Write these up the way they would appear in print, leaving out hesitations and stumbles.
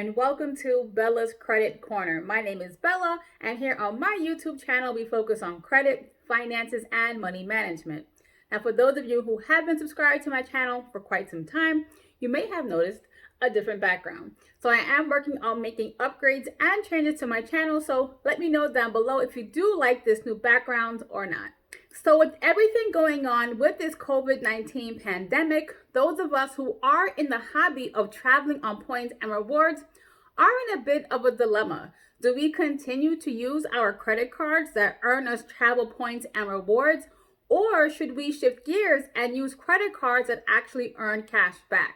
and welcome to Bella's Credit Corner. My name is Bella, and here on my YouTube channel, we focus on credit, finances, and money management. Now, for those of you who have been subscribed to my channel for quite some time, you may have noticed a different background. So I am working on making upgrades and changes to my channel, so let me know down below if you do like this new background or not. So with everything going on with this COVID-19 pandemic, those of us who are in the hobby of traveling on points and rewards are in a bit of a dilemma. Do we continue to use our credit cards that earn us travel points and rewards, or should we shift gears and use credit cards that actually earn cash back?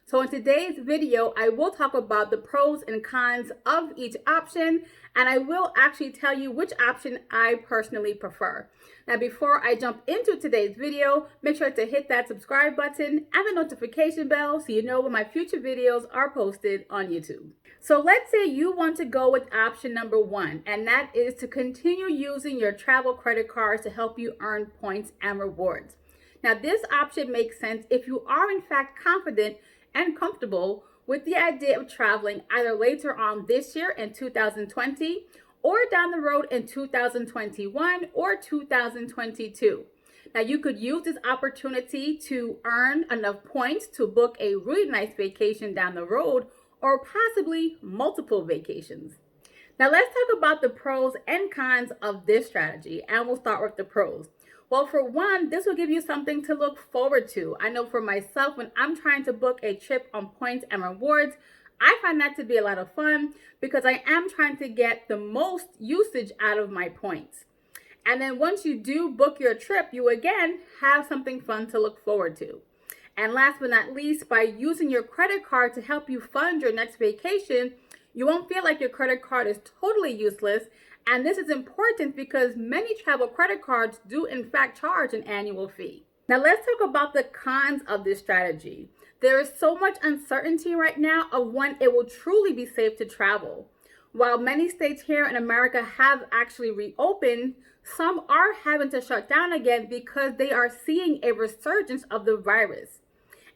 So in today's video, I will talk about the pros and cons of each option, and I will actually tell you which option I personally prefer. Now, before I jump into today's video, make sure to hit that subscribe button and the notification bell so you know when my future videos are posted on YouTube. So let's say you want to go with option number one, and that is to continue using your travel credit cards to help you earn points and rewards. Now, this option makes sense if you are in fact confident and comfortable with the idea of traveling either later on this year in 2020 or down the road in 2021 or 2022. Now, you could use this opportunity to earn enough points to book a really nice vacation down the road or possibly multiple vacations. Now, let's talk about the pros and cons of this strategy, and we'll start with the pros. Well, for one, this will give you something to look forward to. I know for myself, when I'm trying to book a trip on points and rewards, I find that to be a lot of fun because I am trying to get the most usage out of my points. And then once you do book your trip, you again have something fun to look forward to. And last but not least, by using your credit card to help you fund your next vacation, you won't feel like your credit card is totally useless. And this is important because many travel credit cards do in fact charge an annual fee. Now let's talk about the cons of this strategy. There is so much uncertainty right now of when it will truly be safe to travel. While many states here in America have actually reopened, some are having to shut down again because they are seeing a resurgence of the virus.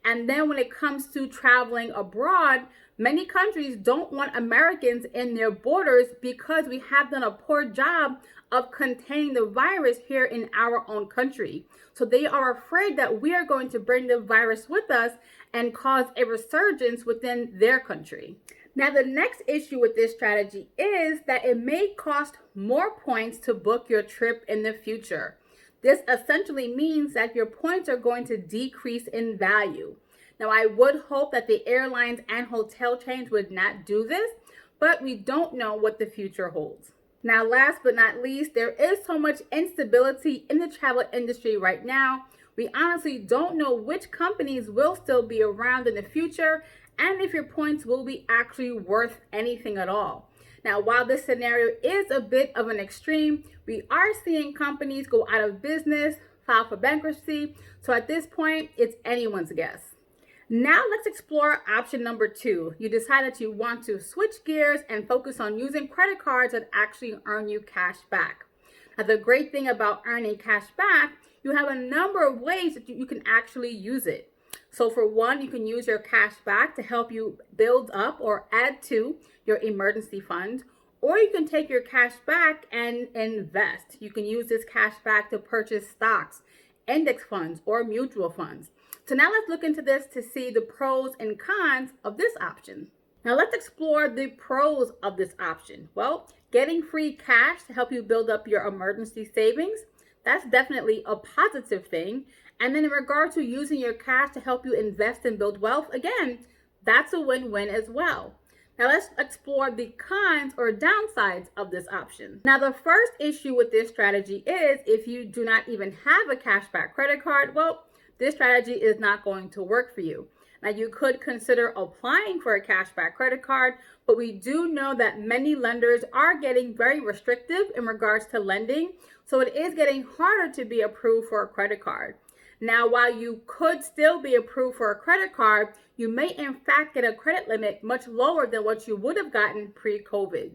And then when it comes to traveling abroad, many countries don't want Americans in their borders because we have done a poor job of containing the virus here in our own country. So they are afraid that we are going to bring the virus with us and cause a resurgence within their country. Now, the next issue with this strategy is that it may cost more points to book your trip in the future. This essentially means that your points are going to decrease in value. Now, I would hope that the airlines and hotel chains would not do this, but we don't know what the future holds. Now, last but not least, there is so much instability in the travel industry right now. We honestly don't know which companies will still be around in the future and if your points will be actually worth anything at all. Now, while this scenario is a bit of an extreme, we are seeing companies go out of business, file for bankruptcy. So at this point, it's anyone's guess. Now let's explore option number two. You decide that you want to switch gears and focus on using credit cards that actually earn you cash back. Now, the great thing about earning cash back, you have a number of ways that you can actually use it. So for one, you can use your cash back to help you build up or add to your emergency fund, or you can take your cash back and invest. You can use this cash back to purchase stocks, index funds, or mutual funds. So now let's look into this to see the pros and cons of this option. Now let's explore the pros of this option. Well, getting free cash to help you build up your emergency savings, that's definitely a positive thing. And then in regard to using your cash to help you invest and build wealth, again, that's a win-win as well. Now let's explore the cons or downsides of this option. Now, the first issue with this strategy is if you do not even have a cashback credit card, well, this strategy is not going to work for you. Now, you could consider applying for a cashback credit card, but we do know that many lenders are getting very restrictive in regards to lending, so it is getting harder to be approved for a credit card. Now, while you could still be approved for a credit card, you may in fact get a credit limit much lower than what you would have gotten pre-COVID.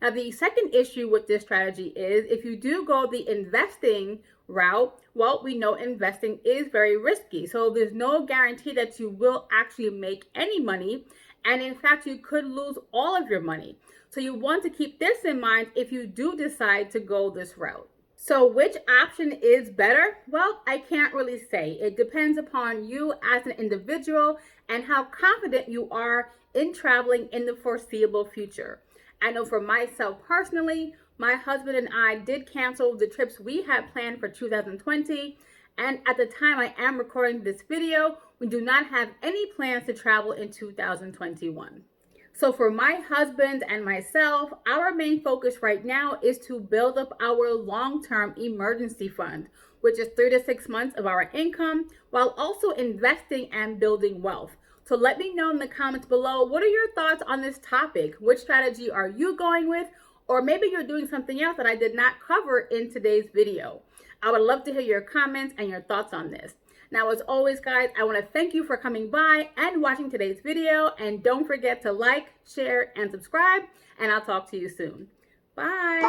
Now, the second issue with this strategy is if you do go the investing route, well, we know investing is very risky. So there's no guarantee that you will actually make any money. And in fact, you could lose all of your money. So you want to keep this in mind if you do decide to go this route. So which option is better? Well, I can't really say. It depends upon you as an individual and how confident you are in traveling in the foreseeable future. I know for myself personally, my husband and I did cancel the trips we had planned for 2020. And at the time I am recording this video, we do not have any plans to travel in 2021. So for my husband and myself, our main focus right now is to build up our long-term emergency fund, which is 3 to 6 months of our income, while also investing and building wealth. So let me know in the comments below, what are your thoughts on this topic? Which strategy are you going with? Or maybe you're doing something else that I did not cover in today's video. I would love to hear your comments and your thoughts on this. Now, as always, guys, I want to thank you for coming by and watching today's video. And don't forget to like, share, and subscribe. And I'll talk to you soon. Bye.